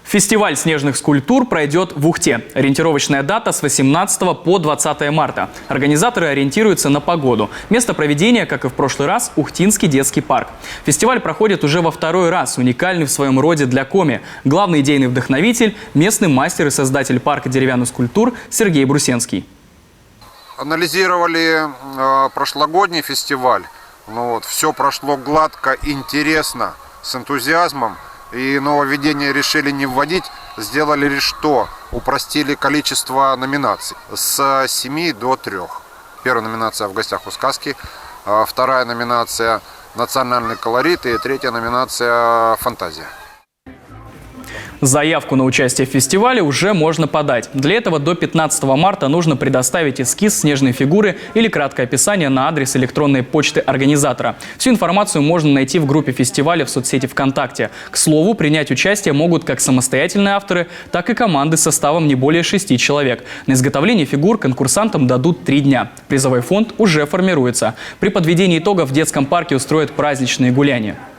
Фестиваль снежных скульптур пройдет в Ухте. Ориентировочная дата с 18 по 20 марта. Организаторы ориентируются на погоду. Место проведения, как и в прошлый раз, Ухтинский детский парк. Фестиваль проходит уже во второй раз, уникальный в своем роде для Коми. Главный идейный вдохновитель – местный мастер и создатель парка деревянных скульптур Сергей Брусенский. Анализировали прошлогодний фестиваль. Все прошло гладко, интересно, с энтузиазмом. И нововведения решили не вводить, сделали лишь что? Упростили количество номинаций с 7 до 3. Первая номинация «В гостях у сказки», вторая номинация «Национальный колорит» и третья номинация «Фантазия». Заявку на участие в фестивале уже можно подать. Для этого до 15 марта нужно предоставить эскиз снежной фигуры или краткое описание на адрес электронной почты организатора. Всю информацию можно найти в группе фестиваля в соцсети ВКонтакте. К слову, принять участие могут как самостоятельные авторы, так и команды с составом не более 6 человек. На изготовление фигур конкурсантам дадут 3 дня. Призовой фонд уже формируется. При подведении итогов в детском парке устроят праздничные гуляния.